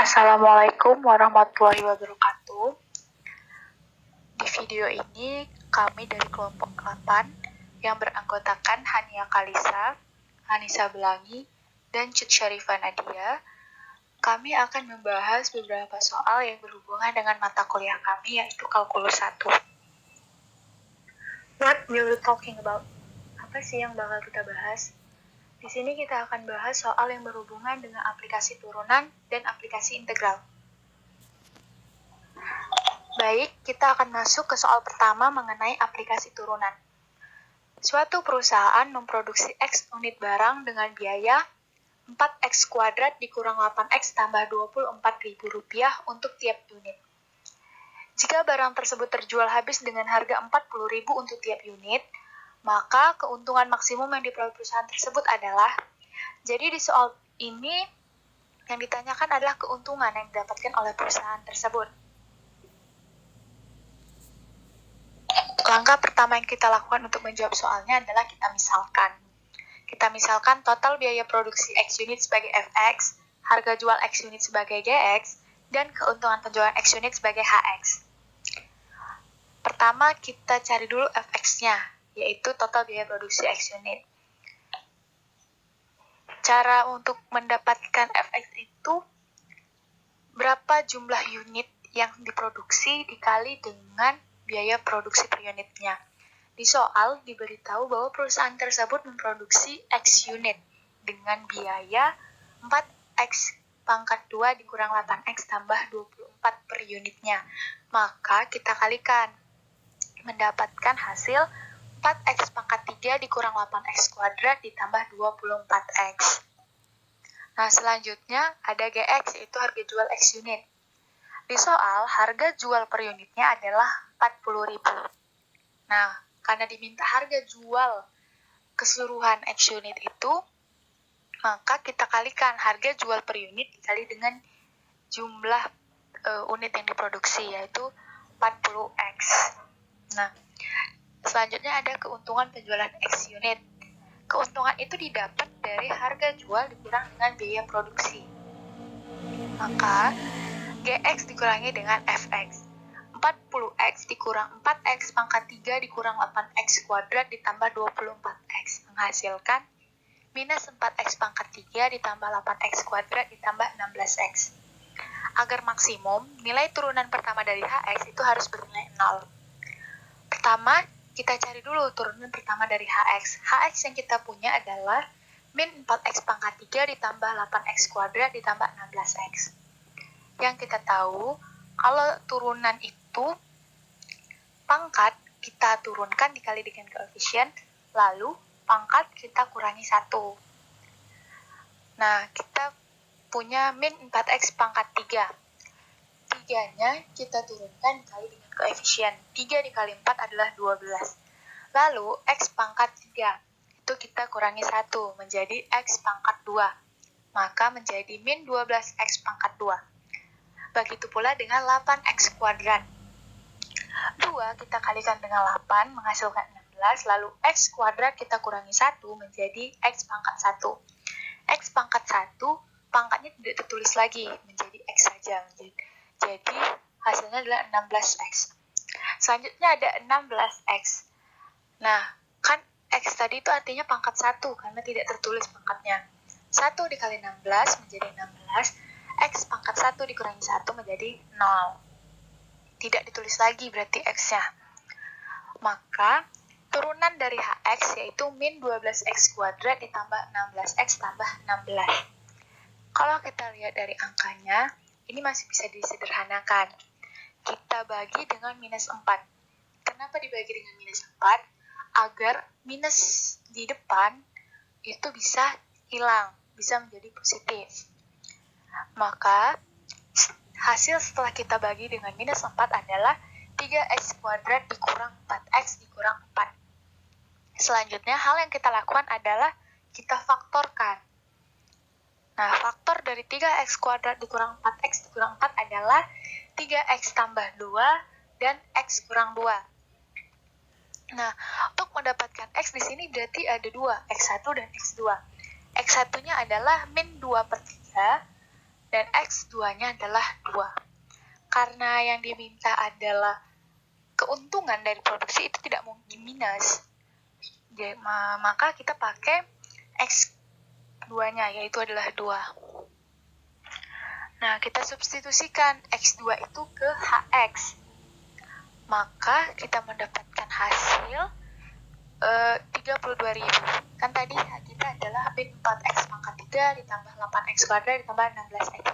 Assalamualaikum warahmatullahi wabarakatuh. Di video ini, kami dari kelompok 8 yang beranggotakan Hania Kalisa, Hanisa Belangi, dan Cut Syarifah Nadia, kami akan membahas beberapa soal yang berhubungan dengan mata kuliah kami, yaitu Kalkulus 1. What will we talking about? Apa sih yang bakal kita bahas? Di sini kita akan bahas soal yang berhubungan dengan aplikasi turunan dan aplikasi integral. Baik, kita akan masuk ke soal pertama mengenai aplikasi turunan. Suatu perusahaan memproduksi X unit barang dengan biaya 4X kuadrat dikurang 8X tambah Rp24.000 untuk tiap unit. Jika barang tersebut terjual habis dengan harga Rp40.000 untuk tiap unit, maka keuntungan maksimum yang diperoleh perusahaan tersebut adalah, jadi di soal ini yang ditanyakan adalah keuntungan yang didapatkan oleh perusahaan tersebut. Langkah pertama yang kita lakukan untuk menjawab soalnya adalah kita misalkan total biaya produksi X unit sebagai Fx, harga jual X unit sebagai Gx, dan keuntungan penjualan X unit sebagai Hx. Pertama, kita cari dulu Fx-nya, yaitu total biaya produksi X unit. Cara untuk mendapatkan Fx itu berapa jumlah unit yang diproduksi dikali dengan biaya produksi per unitnya. Di soal diberitahu bahwa perusahaan tersebut memproduksi X unit dengan biaya 4X pangkat 2 dikurang 8X tambah 24 per unitnya. Maka kita kalikan, mendapatkan hasil 4X pangkat 3 dikurang 8X kuadrat ditambah 24X. Nah, selanjutnya ada Gx, yaitu harga jual X unit. Di soal, harga jual per unitnya adalah Rp40.000. Nah, karena diminta harga jual keseluruhan X unit itu, maka kita kalikan harga jual per unit dikali dengan jumlah unit yang diproduksi, yaitu 40X. Nah, selanjutnya ada keuntungan penjualan X unit. Keuntungan itu didapat dari harga jual dikurang dengan biaya produksi. Maka, Gx dikurangi dengan Fx. 40X dikurang 4X pangkat 3 dikurang 8X kuadrat ditambah 24X. Menghasilkan minus 4X pangkat 3 ditambah 8X kuadrat ditambah 16X. Agar maksimum, nilai turunan pertama dari Hx itu harus bernilai 0. Pertama, kita cari dulu turunan pertama dari Hx. Hx yang kita punya adalah min 4X pangkat 3 ditambah 8X kuadrat ditambah 16X. Yang kita tahu, kalau turunan itu pangkat kita turunkan dikali dengan koefisien, lalu pangkat kita kurangi 1. Nah, kita punya min 4X pangkat 3. 3-nya kita turunkan dikali dengan koefisien. 3 dikali 4 adalah 12. Lalu, X pangkat 3. Itu kita kurangi 1, menjadi X pangkat 2. Maka menjadi min 12X pangkat 2. Begitu pula dengan 8X kuadrat. 2 kita kalikan dengan 8 menghasilkan 16, lalu X kuadrat kita kurangi 1 menjadi X pangkat 1. X pangkat 1, pangkatnya tidak tertulis lagi, menjadi X saja. Jadi hasilnya adalah 16X. Selanjutnya ada 16X. Nah, kan X tadi itu artinya pangkat 1, karena tidak tertulis pangkatnya. 1 dikali 16 menjadi 16, X pangkat 1 dikurangi 1 menjadi 0. Tidak ditulis lagi berarti X-nya. Maka, turunan dari Hx yaitu min 12X kuadrat ditambah 16X tambah 16. Kalau kita lihat dari angkanya, ini masih bisa disederhanakan. Kita bagi dengan minus 4. Kenapa dibagi dengan minus 4? Agar minus di depan itu bisa hilang, bisa menjadi positif. Maka, hasil setelah kita bagi dengan minus 4 adalah 3X kuadrat dikurang 4X dikurang 4. Selanjutnya, hal yang kita lakukan adalah kita faktorkan. Nah, faktor dari 3X kuadrat dikurang 4X dikurang 4 adalah 3X tambah 2 dan X kurang 2. Nah, untuk mendapatkan X di sini berarti ada 2, X1 dan X2. X1-nya adalah min 2/3, dan X2-nya adalah 2. Karena yang diminta adalah keuntungan dari produksi itu tidak mungkin minus. Jadi, maka kita pakai X2-nya, yaitu adalah 2. Nah, kita substitusikan X2 itu ke HX. Maka kita mendapatkan hasil 32.000. Kan tadi kita adalah min 4x pangkat 3 ditambah 8x kuadrat ditambah 16x.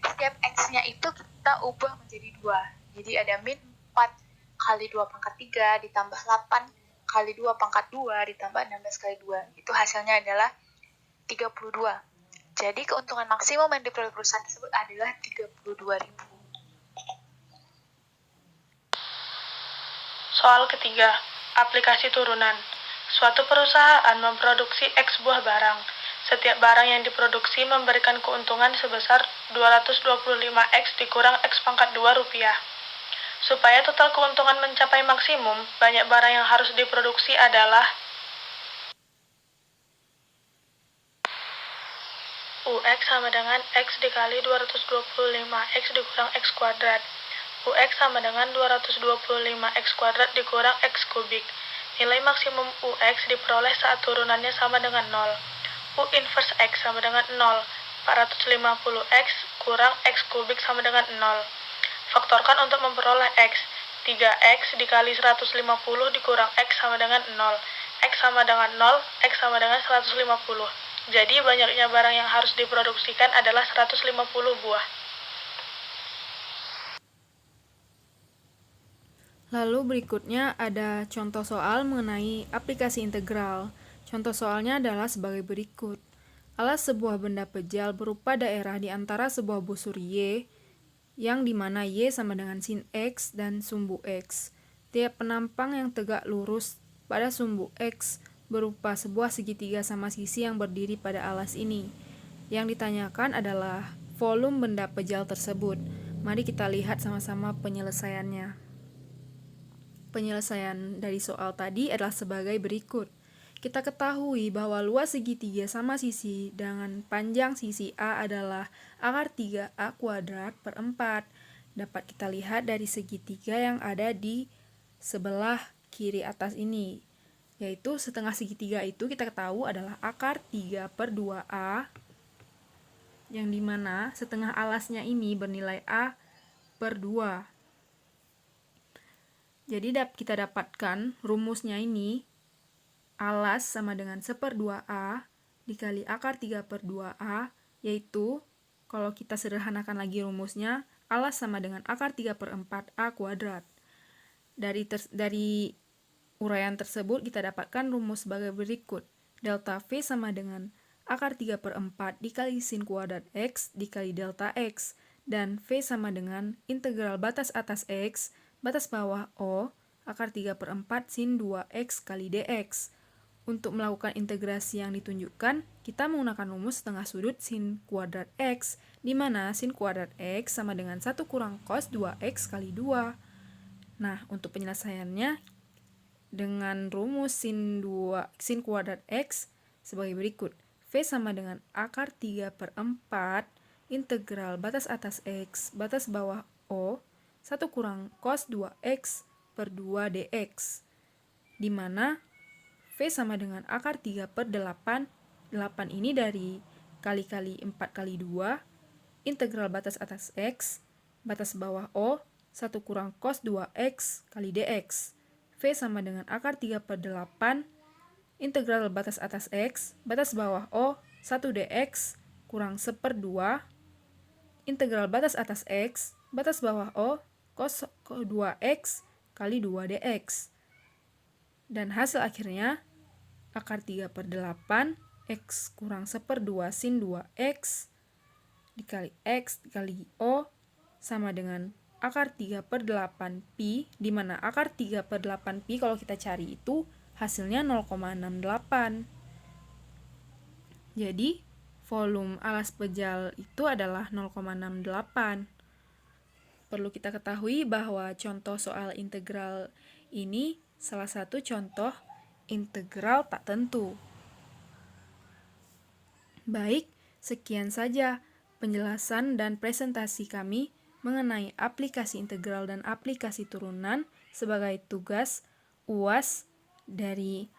Setiap x-nya itu kita ubah menjadi 2. Jadi ada min 4 kali 2 pangkat 3 ditambah 8 kali 2 pangkat 2 ditambah 16 kali 2. Itu hasilnya adalah 32. Jadi keuntungan maksimum yang diperoleh perusahaan tersebut adalah 32.000. Soal ketiga, aplikasi turunan. Suatu perusahaan memproduksi X buah barang. Setiap barang yang diproduksi memberikan keuntungan sebesar 225X dikurang X pangkat 2 rupiah. Supaya total keuntungan mencapai maksimum, banyak barang yang harus diproduksi adalah UX sama dengan X dikali 225X dikurang X kuadrat. UX sama dengan 225X kuadrat dikurang X kubik. Nilai maksimum UX diperoleh saat turunannya sama dengan 0. U inverse X sama dengan 0. 450X kurang X kubik sama dengan 0. Faktorkan untuk memperoleh X. 3X dikali 150 dikurang X sama dengan 0. X sama dengan 0, X sama dengan 150. Jadi banyaknya barang yang harus diproduksikan adalah 150 buah. Lalu berikutnya ada contoh soal mengenai aplikasi integral. Contoh soalnya adalah sebagai berikut. Alas sebuah benda pejal berupa daerah di antara sebuah busur Y, yang dimana Y sama dengan sin X dan sumbu X. Tiap penampang yang tegak lurus pada sumbu X berupa sebuah segitiga sama sisi yang berdiri pada alas ini. Yang ditanyakan adalah volume benda pejal tersebut. Mari kita lihat sama-sama penyelesaiannya. Penyelesaian dari soal tadi adalah sebagai berikut. Kita ketahui bahwa luas segitiga sama sisi dengan panjang sisi A adalah akar 3A kuadrat per 4. Dapat kita lihat dari segitiga yang ada di sebelah kiri atas ini. Yaitu setengah segitiga itu kita ketahui adalah akar 3 per 2A. Yang dimana setengah alasnya ini bernilai A per 2. Jadi kita dapatkan rumusnya ini, alas sama dengan 1/2A dikali akar 3 per 2A, yaitu kalau kita sederhanakan lagi rumusnya, alas sama dengan akar 3 per 4A kuadrat. Dari uraian tersebut kita dapatkan rumus sebagai berikut. Delta V sama dengan akar 3 per 4 dikali sin kuadrat X dikali delta X, dan V sama dengan integral batas atas X batas bawah O, akar 3 per 4 sin 2X kali dx. Untuk melakukan integrasi yang ditunjukkan, kita menggunakan rumus setengah sudut sin kuadrat X, di mana sin kuadrat X sama dengan 1 kurang cos 2X kali 2. Nah, untuk penyelesaiannya, dengan rumus sin kuadrat X sebagai berikut. V sama dengan akar 3 per 4 integral batas atas X batas bawah O 1 kurang cos 2X per 2 dx, di mana V sama dengan akar 3 per 8. 8 ini dari kali-kali 4 kali 2, integral batas atas X, batas bawah O, 1 kurang cos 2X kali dx. V sama dengan akar 3 per 8, integral batas atas X, batas bawah O, 1 dx, kurang 1/2, integral batas atas X, batas bawah O, cos 2X kali 2 dx. Dan hasil akhirnya, akar 3 per 8, X kurang 1/2 sin 2X, dikali X dikali O, sama dengan akar 3 per 8 pi, di mana akar 3 per 8 pi kalau kita cari itu hasilnya 0,68. Jadi, volume alas pejal itu adalah 0,68. Perlu kita ketahui bahwa contoh soal integral ini salah satu contoh integral tak tentu. Baik, sekian saja penjelasan dan presentasi kami mengenai aplikasi integral dan aplikasi turunan sebagai tugas UAS dari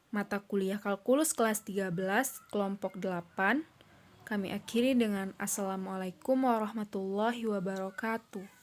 mata kuliah Kalkulus kelas 13 kelompok 8. Kami akhiri dengan Assalamualaikum warahmatullahi wabarakatuh.